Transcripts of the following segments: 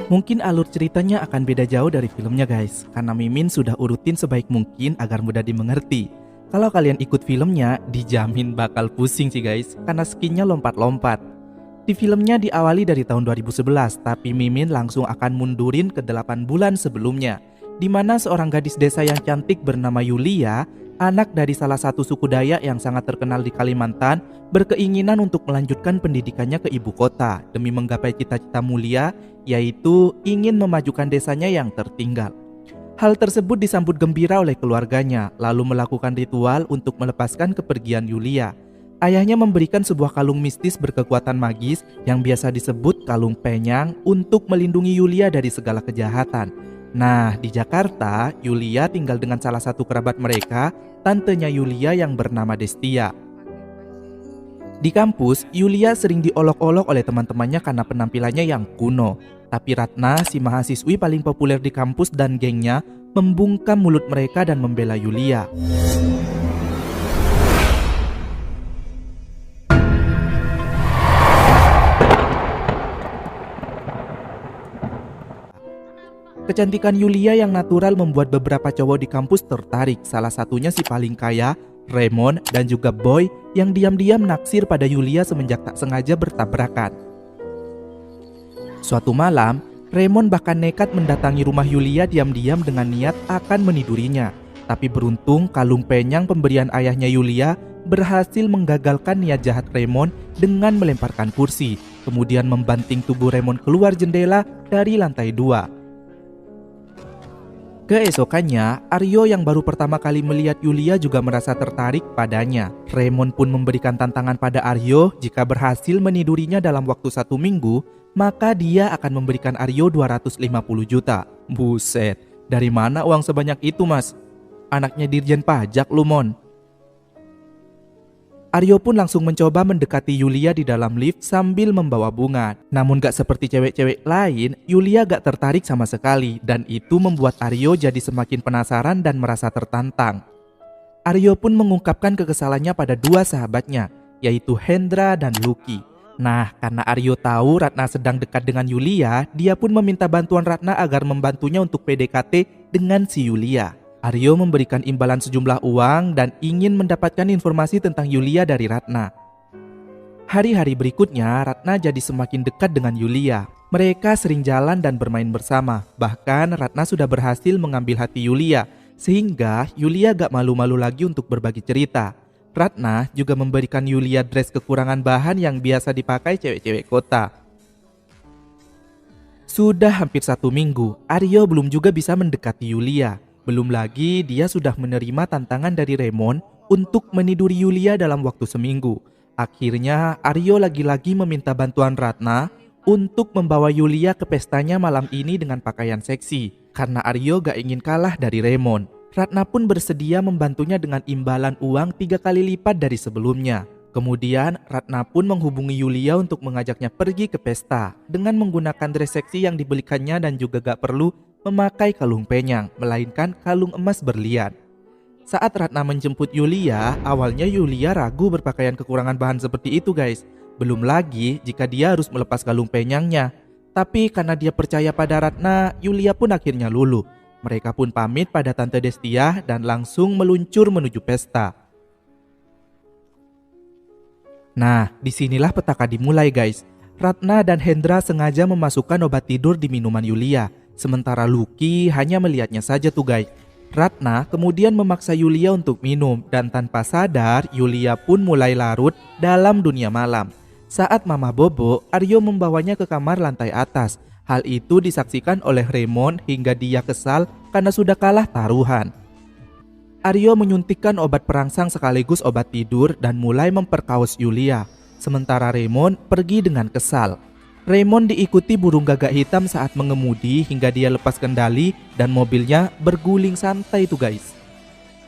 Mungkin alur ceritanya akan beda jauh dari filmnya guys, karena Mimin sudah urutin sebaik mungkin agar mudah dimengerti. Kalau kalian ikut filmnya, dijamin bakal pusing sih guys, karena skinnya lompat-lompat. Di filmnya diawali dari tahun 2011, tapi Mimin langsung akan mundurin ke 8 bulan sebelumnya, di mana seorang gadis desa yang cantik bernama Yulia, anak dari salah satu suku Dayak yang sangat terkenal di Kalimantan, berkeinginan untuk melanjutkan pendidikannya ke ibu kota demi menggapai cita-cita mulia, yaitu ingin memajukan desanya yang tertinggal. Hal tersebut disambut gembira oleh keluarganya, lalu melakukan ritual untuk melepaskan kepergian Yulia. Ayahnya memberikan sebuah kalung mistis berkekuatan magis yang biasa disebut kalung penyang untuk melindungi Yulia dari segala kejahatan. Nah, di Jakarta, Yulia tinggal dengan salah satu kerabat mereka, tantenya Yulia yang bernama Destia. Di kampus, Yulia sering diolok-olok oleh teman-temannya karena penampilannya yang kuno. Tapi Ratna, si mahasiswi paling populer di kampus dan gengnya, membungkam mulut mereka dan membela Yulia. Kecantikan Yulia yang natural membuat beberapa cowok di kampus tertarik. Salah satunya si paling kaya, Raymond, dan juga Boy yang diam-diam naksir pada Yulia semenjak tak sengaja bertabrakan. Suatu malam, Raymond bahkan nekat mendatangi rumah Yulia diam-diam dengan niat akan menidurinya. Tapi beruntung kalung penyang pemberian ayahnya Yulia berhasil menggagalkan niat jahat Raymond dengan melemparkan kursi, kemudian membanting tubuh Raymond keluar jendela dari lantai 2. Keesokannya, Aryo yang baru pertama kali melihat Yulia juga merasa tertarik padanya. Raymond pun memberikan tantangan pada Aryo, jika berhasil menidurinya dalam waktu 1 minggu, maka dia akan memberikan Aryo 250 juta. Buset, dari mana uang sebanyak itu mas? Anaknya Dirjen Pajak lu mon. Aryo pun langsung mencoba mendekati Yulia di dalam lift sambil membawa bunga. Namun gak seperti cewek-cewek lain, Yulia gak tertarik sama sekali. Dan itu membuat Aryo jadi semakin penasaran dan merasa tertantang. Aryo pun mengungkapkan kekesalannya pada 2 sahabatnya, yaitu Hendra dan Lucky. Nah, karena Aryo tahu Ratna sedang dekat dengan Yulia, dia pun meminta bantuan Ratna agar membantunya untuk PDKT dengan si Yulia. Aryo memberikan imbalan sejumlah uang dan ingin mendapatkan informasi tentang Yulia dari Ratna. Hari-hari berikutnya, Ratna jadi semakin dekat dengan Yulia. Mereka sering jalan dan bermain bersama. Bahkan Ratna sudah berhasil mengambil hati Yulia, sehingga Yulia gak malu-malu lagi untuk berbagi cerita. Ratna juga memberikan Yulia dress kekurangan bahan yang biasa dipakai cewek-cewek kota. Sudah hampir 1 minggu, Aryo belum juga bisa mendekati Yulia. Belum lagi dia sudah menerima tantangan dari Raymond untuk meniduri Yulia dalam waktu seminggu. Akhirnya Aryo lagi-lagi meminta bantuan Ratna untuk membawa Yulia ke pestanya malam ini dengan pakaian seksi. Karena Aryo gak ingin kalah dari Raymond, Ratna pun bersedia membantunya dengan imbalan uang 3 kali lipat dari sebelumnya. Kemudian Ratna pun menghubungi Yulia untuk mengajaknya pergi ke pesta dengan menggunakan dress seksi yang dibelikannya dan juga gak perlu memakai kalung penyang, melainkan kalung emas berlian. Saat Ratna menjemput Yulia, awalnya Yulia ragu berpakaian kekurangan bahan seperti itu guys. Belum lagi jika dia harus melepas kalung penyangnya. Tapi karena dia percaya pada Ratna, Yulia pun akhirnya luluh. Mereka pun pamit pada Tante Destia dan langsung meluncur menuju pesta. Nah, disinilah petaka dimulai guys. Ratna dan Hendra sengaja memasukkan obat tidur di minuman Yulia. Sementara Lucky hanya melihatnya saja tuh guys. Ratna kemudian memaksa Yulia untuk minum dan tanpa sadar Yulia pun mulai larut dalam dunia malam. Saat Mama Bobo, Aryo membawanya ke kamar lantai atas. Hal itu disaksikan oleh Raymond hingga dia kesal karena sudah kalah taruhan. Aryo menyuntikkan obat perangsang sekaligus obat tidur dan mulai memperkaos Yulia. Sementara Raymond pergi dengan kesal. Raymond diikuti burung gagak hitam saat mengemudi hingga dia lepas kendali dan mobilnya berguling santai tuh guys.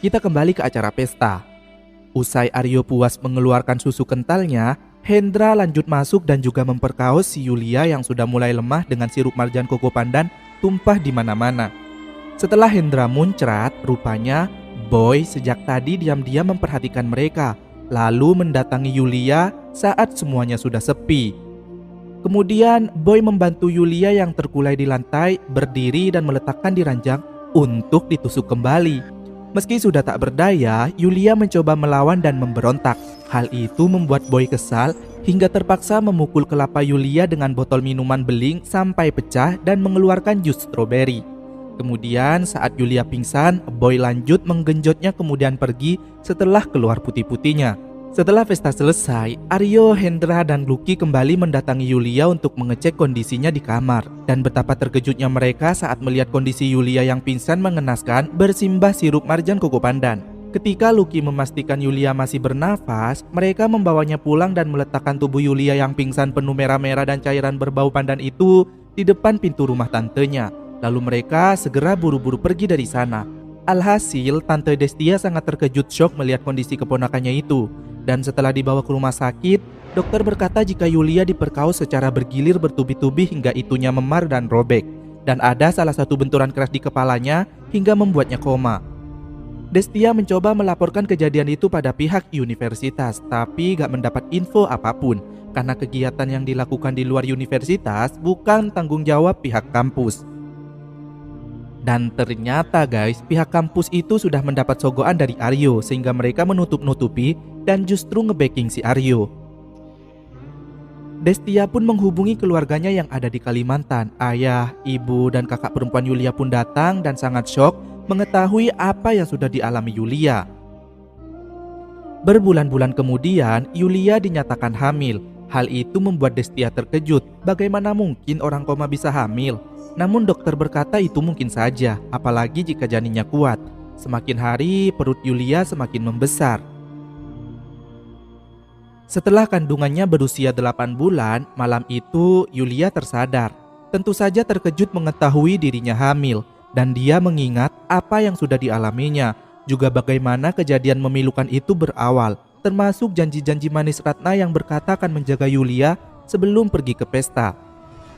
Kita kembali ke acara pesta. Usai Aryo puas mengeluarkan susu kentalnya, Hendra lanjut masuk dan juga memperkaos si Yulia yang sudah mulai lemah dengan sirup marjan koko pandan tumpah di mana-mana. Setelah Hendra muncrat, rupanya Boy sejak tadi diam-diam memperhatikan mereka, lalu mendatangi Yulia saat semuanya sudah sepi. Kemudian Boy membantu Yulia yang terkulai di lantai berdiri dan meletakkan di ranjang untuk ditusuk kembali. Meski sudah tak berdaya, Yulia mencoba melawan dan memberontak. Hal itu membuat Boy kesal hingga terpaksa memukul kelapa Yulia dengan botol minuman beling sampai pecah dan mengeluarkan jus stroberi. Kemudian saat Yulia pingsan, Boy lanjut menggenjotnya kemudian pergi setelah keluar putih-putihnya. Setelah pesta selesai, Aryo, Hendra, dan Lucky kembali mendatangi Yulia untuk mengecek kondisinya di kamar. Dan betapa terkejutnya mereka saat melihat kondisi Yulia yang pingsan mengenaskan bersimbah sirup marjan koko pandan. Ketika Lucky memastikan Yulia masih bernafas, mereka membawanya pulang dan meletakkan tubuh Yulia yang pingsan penuh merah-merah dan cairan berbau pandan itu di depan pintu rumah tantenya. Lalu mereka segera buru-buru pergi dari sana. Alhasil, Tante Destia sangat terkejut syok melihat kondisi keponakannya itu. Dan setelah dibawa ke rumah sakit, dokter berkata jika Yulia diperkaos secara bergilir bertubi-tubi hingga itunya memar dan robek. Dan ada salah satu benturan keras di kepalanya hingga membuatnya koma. Destia mencoba melaporkan kejadian itu pada pihak universitas, tapi gak mendapat info apapun. Karena kegiatan yang dilakukan di luar universitas bukan tanggung jawab pihak kampus. Dan ternyata guys, pihak kampus itu sudah mendapat sogokan dari Aryo sehingga mereka menutup-nutupi dan justru nge-backing si Aryo. Destia pun menghubungi keluarganya yang ada di Kalimantan. Ayah, ibu, dan kakak perempuan Yulia pun datang dan sangat syok mengetahui apa yang sudah dialami Yulia. Berbulan-bulan kemudian, Yulia dinyatakan hamil. Hal itu membuat Destia terkejut. Bagaimana mungkin orang koma bisa hamil? Namun dokter berkata itu mungkin saja, apalagi jika janinnya kuat. Semakin hari perut Yulia semakin membesar. Setelah kandungannya berusia 8 bulan, malam itu Yulia tersadar. Tentu saja terkejut mengetahui dirinya hamil. Dan dia mengingat apa yang sudah dialaminya. Juga bagaimana kejadian memilukan itu berawal. Termasuk janji-janji manis Ratna yang berkata akan menjaga Yulia sebelum pergi ke pesta.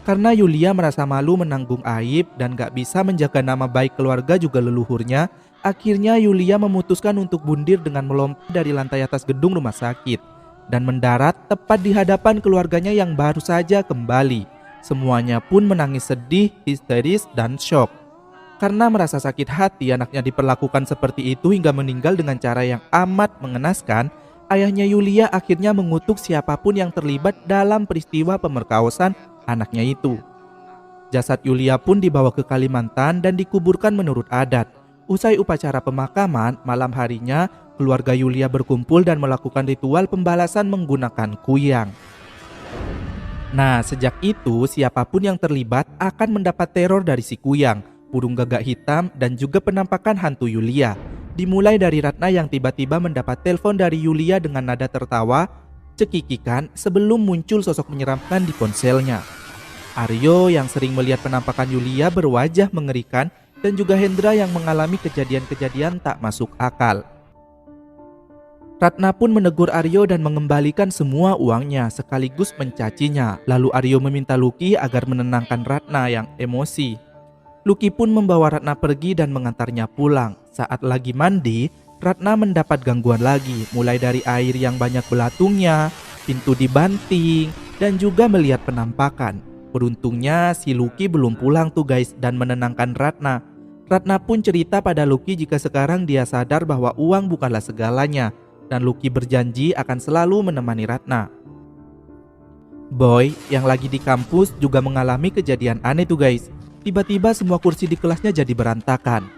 Karena Yulia merasa malu menanggung aib dan gak bisa menjaga nama baik keluarga juga leluhurnya, akhirnya Yulia memutuskan untuk bundir dengan melompat dari lantai atas gedung rumah sakit dan mendarat tepat di hadapan keluarganya yang baru saja kembali. Semuanya pun menangis sedih, histeris, dan syok. Karena merasa sakit hati anaknya diperlakukan seperti itu hingga meninggal dengan cara yang amat mengenaskan, ayahnya Yulia akhirnya mengutuk siapapun yang terlibat dalam peristiwa pemerkosaan anaknya itu. Jasad Yulia pun dibawa ke Kalimantan dan dikuburkan menurut adat. Usai upacara pemakaman, malam harinya keluarga Yulia berkumpul dan melakukan ritual pembalasan menggunakan kuyang. Nah, sejak itu siapapun yang terlibat akan mendapat teror dari si kuyang, burung gagak hitam, dan juga penampakan hantu Yulia. Dimulai dari Ratna yang tiba-tiba mendapat telepon dari Yulia dengan nada tertawa, cekikikan sebelum muncul sosok menyeramkan di ponselnya. Aryo yang sering melihat penampakan Yulia berwajah mengerikan dan juga Hendra yang mengalami kejadian-kejadian tak masuk akal. Ratna pun menegur Aryo dan mengembalikan semua uangnya sekaligus mencacinya. Lalu Aryo meminta Lucky agar menenangkan Ratna yang emosi. Lucky pun membawa Ratna pergi dan mengantarnya pulang. Saat lagi mandi, Ratna mendapat gangguan lagi, mulai dari air yang banyak belatungnya, pintu dibanting, dan juga melihat penampakan. Beruntungnya si Lucky belum pulang tuh guys dan menenangkan Ratna. Ratna pun cerita pada Lucky jika sekarang dia sadar bahwa uang bukanlah segalanya dan Lucky berjanji akan selalu menemani Ratna. Boy yang lagi di kampus juga mengalami kejadian aneh tuh guys. Tiba-tiba semua kursi di kelasnya jadi berantakan.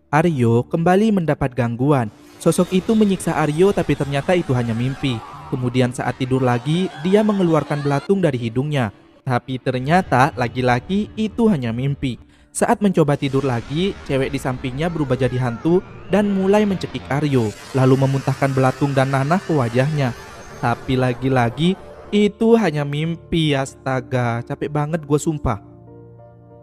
Aryo kembali mendapat gangguan. Sosok itu menyiksa Aryo tapi ternyata itu hanya mimpi. Kemudian saat tidur lagi, dia mengeluarkan belatung dari hidungnya. Tapi ternyata lagi-lagi itu hanya mimpi. Saat mencoba tidur lagi, cewek di sampingnya berubah jadi hantu dan mulai mencekik Aryo. Lalu memuntahkan belatung dan nanah ke wajahnya. Tapi lagi-lagi itu hanya mimpi, astaga. Capek banget gue sumpah.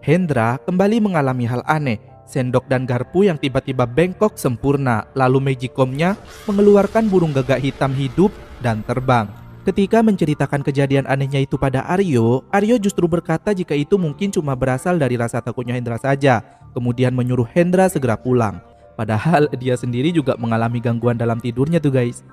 Hendra kembali mengalami hal aneh. Sendok dan garpu yang tiba-tiba bengkok sempurna. Lalu magicomnya mengeluarkan burung gagak hitam hidup dan terbang. Ketika menceritakan kejadian anehnya itu pada Aryo, Aryo justru berkata jika itu mungkin cuma berasal dari rasa takutnya Hendra saja. Kemudian menyuruh Hendra segera pulang. Padahal dia sendiri juga mengalami gangguan dalam tidurnya tuh guys.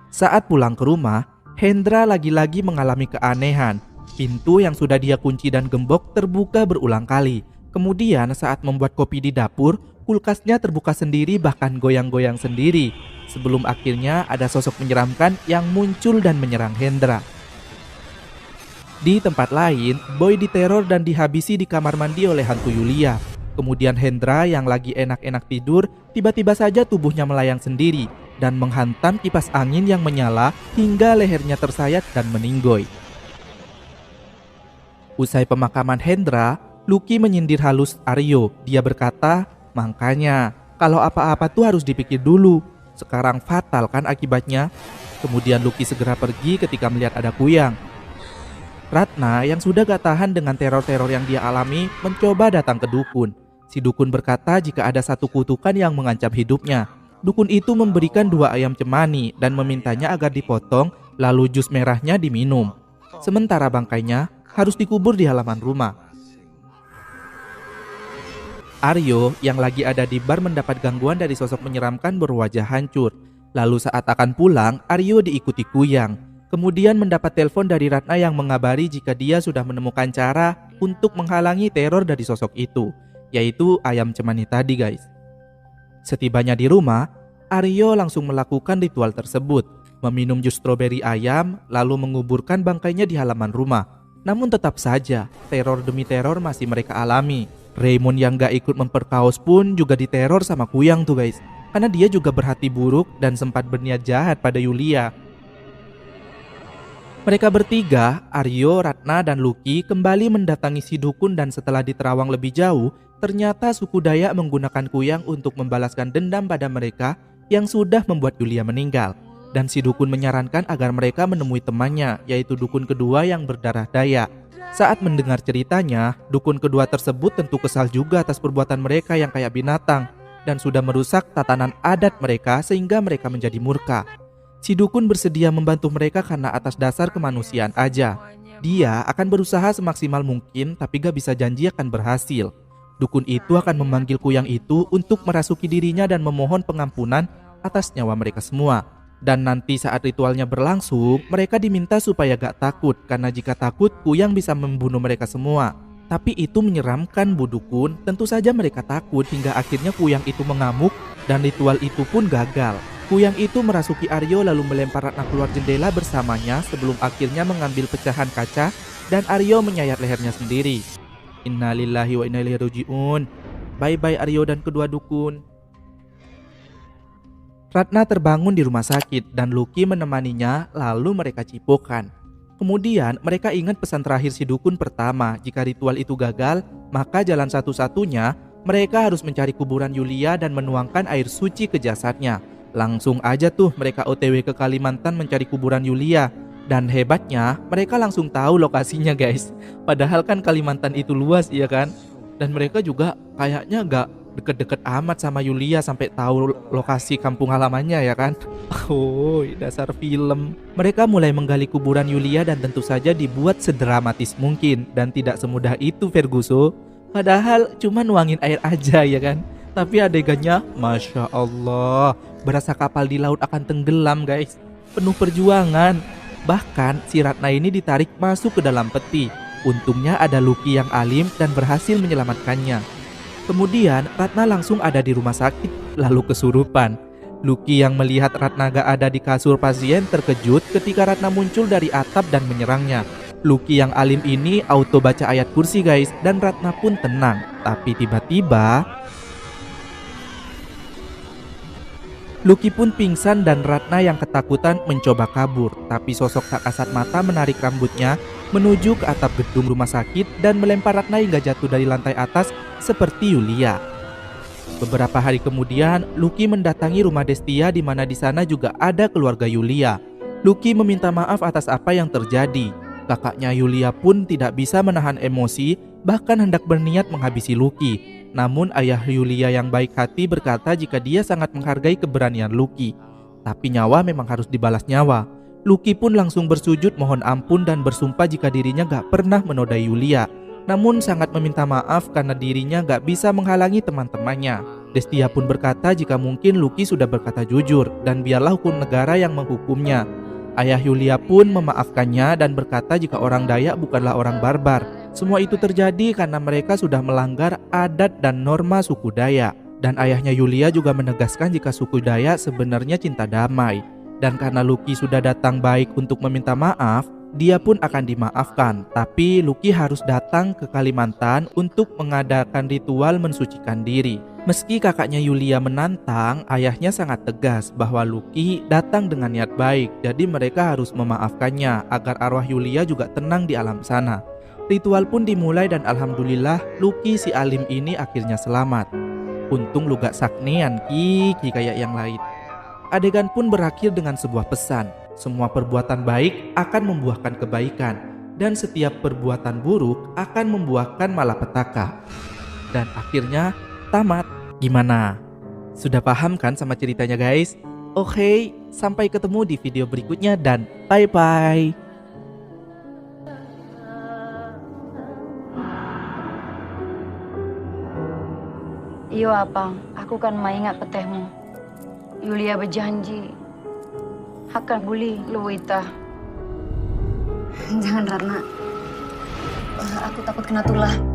Saat pulang ke rumah, Hendra lagi-lagi mengalami keanehan. Pintu yang sudah dia kunci dan gembok terbuka berulang kali. Kemudian saat membuat kopi di dapur, kulkasnya terbuka sendiri bahkan goyang-goyang sendiri. Sebelum akhirnya ada sosok menyeramkan yang muncul dan menyerang Hendra. Di tempat lain, Boy diteror dan dihabisi di kamar mandi oleh hantu Yulia. Kemudian Hendra yang lagi enak-enak tidur, tiba-tiba saja tubuhnya melayang sendiri dan menghantam kipas angin yang menyala hingga lehernya tersayat dan meninggoy. Usai pemakaman Hendra, Lucky menyindir halus Aryo. Dia berkata, "Makanya, kalau apa-apa tuh harus dipikir dulu. Sekarang fatal kan akibatnya?" Kemudian Lucky segera pergi ketika melihat ada Kuyang. Ratna yang sudah gak tahan dengan teror-teror yang dia alami mencoba datang ke dukun. Si dukun berkata jika ada satu kutukan yang mengancam hidupnya. Dukun itu memberikan 2 ayam cemani dan memintanya agar dipotong lalu jus merahnya diminum. Sementara bangkainya harus dikubur di halaman rumah. Aryo yang lagi ada di bar mendapat gangguan dari sosok menyeramkan berwajah hancur. Lalu saat akan pulang, Aryo diikuti Kuyang. Kemudian mendapat telepon dari Ratna yang mengabari jika dia sudah menemukan cara untuk menghalangi teror dari sosok itu, yaitu ayam cemani tadi guys. Setibanya di rumah, Aryo langsung melakukan ritual tersebut, meminum jus stroberi ayam lalu menguburkan bangkainya di halaman rumah. Namun tetap saja, teror demi teror masih mereka alami. Raymond yang gak ikut memperkaos pun juga diteror sama Kuyang tuh guys, karena dia juga berhati buruk dan sempat berniat jahat pada Yulia. Mereka bertiga, Aryo, Ratna, dan Lucky kembali mendatangi si dukun dan setelah diterawang lebih jauh, ternyata suku Dayak menggunakan Kuyang untuk membalaskan dendam pada mereka yang sudah membuat Yulia meninggal. Dan si dukun menyarankan agar mereka menemui temannya, yaitu dukun kedua yang berdarah Dayak. Saat mendengar ceritanya, dukun kedua tersebut tentu kesal juga atas perbuatan mereka yang kayak binatang dan sudah merusak tatanan adat mereka sehingga mereka menjadi murka. Si dukun bersedia membantu mereka karena atas dasar kemanusiaan aja. Dia akan berusaha semaksimal mungkin tapi gak bisa janji akan berhasil. Dukun itu akan memanggil Kuyang itu untuk merasuki dirinya dan memohon pengampunan atas nyawa mereka semua. Dan nanti saat ritualnya berlangsung, mereka diminta supaya gak takut karena jika takut Kuyang bisa membunuh mereka semua. Tapi itu menyeramkan Bu Dukun, tentu saja mereka takut hingga akhirnya Kuyang itu mengamuk dan ritual itu pun gagal. Kuyang itu merasuki Aryo lalu melempar Ratna keluar jendela bersamanya sebelum akhirnya mengambil pecahan kaca dan Aryo menyayat lehernya sendiri. Innalillahi wa inna ilaihi raji'un. Bye-bye Aryo dan kedua dukun. Ratna terbangun di rumah sakit dan Lucky menemaninya lalu mereka cipokan. Kemudian mereka ingat pesan terakhir si dukun pertama, jika ritual itu gagal, maka jalan satu-satunya mereka harus mencari kuburan Yulia dan menuangkan air suci ke jasadnya. Langsung aja tuh mereka OTW ke Kalimantan mencari kuburan Yulia. Dan hebatnya mereka langsung tahu lokasinya guys. Padahal kan Kalimantan itu luas ya kan. Dan mereka juga kayaknya gak deket-deket amat sama Yulia sampai tahu lokasi kampung halamannya ya kan. Oh, dasar film. Mereka mulai menggali kuburan Yulia dan tentu saja dibuat sedramatis mungkin. Dan tidak semudah itu Ferguson. Padahal cuma nuangin air aja ya kan. Tapi adegannya Masya Allah, berasa kapal di laut akan tenggelam guys. Penuh perjuangan. Bahkan si Ratna ini ditarik masuk ke dalam peti. Untungnya ada Lucky yang alim dan berhasil menyelamatkannya. Kemudian Ratna langsung ada di rumah sakit lalu kesurupan. Lucky yang melihat Ratna gak ada di kasur pasien terkejut ketika Ratna muncul dari atap dan menyerangnya. Lucky yang alim ini auto baca ayat kursi guys dan Ratna pun tenang. Tapi tiba-tiba Lucky pun pingsan dan Ratna yang ketakutan mencoba kabur. Tapi sosok tak kasat mata menarik rambutnya menuju ke atap gedung rumah sakit dan melempar Ratna hingga jatuh dari lantai atas seperti Yulia. Beberapa hari kemudian, Lucky mendatangi rumah Destia di mana di sana juga ada keluarga Yulia. Lucky meminta maaf atas apa yang terjadi. Kakaknya Yulia pun tidak bisa menahan emosi, bahkan hendak berniat menghabisi Lucky. Namun ayah Yulia yang baik hati berkata jika dia sangat menghargai keberanian Lucky. Tapi nyawa memang harus dibalas nyawa. Lucky pun langsung bersujud mohon ampun dan bersumpah jika dirinya gak pernah menodai Yulia. Namun sangat meminta maaf karena dirinya gak bisa menghalangi teman-temannya. Destia pun berkata jika mungkin Lucky sudah berkata jujur dan biarlah hukum negara yang menghukumnya. Ayah Yulia pun memaafkannya dan berkata jika orang Dayak bukanlah orang barbar. Semua itu terjadi karena mereka sudah melanggar adat dan norma suku Dayak. Dan ayahnya Yulia juga menegaskan jika suku Dayak sebenarnya cinta damai. Dan karena Lucky sudah datang baik untuk meminta maaf, dia pun akan dimaafkan. Tapi Lucky harus datang ke Kalimantan untuk mengadakan ritual mensucikan diri. Meski kakaknya Yulia menantang, ayahnya sangat tegas bahwa Lucky datang dengan niat baik. Jadi mereka harus memaafkannya agar arwah Yulia juga tenang di alam sana. Ritual pun dimulai dan alhamdulillah Lucky si alim ini akhirnya selamat. Untung lu gak saknean Ki kayak yang lain. Adegan pun berakhir dengan sebuah pesan. Semua perbuatan baik akan membuahkan kebaikan, dan setiap perbuatan buruk akan membuahkan malapetaka. Dan akhirnya tamat. Gimana? Sudah paham kan sama ceritanya guys? Oke, sampai ketemu di video berikutnya dan bye-bye. Iyo Apang, aku kan maingat petehmu. Yulia berjanji akan buli Luwita. Jangan Ratna, aku takut kena tulah.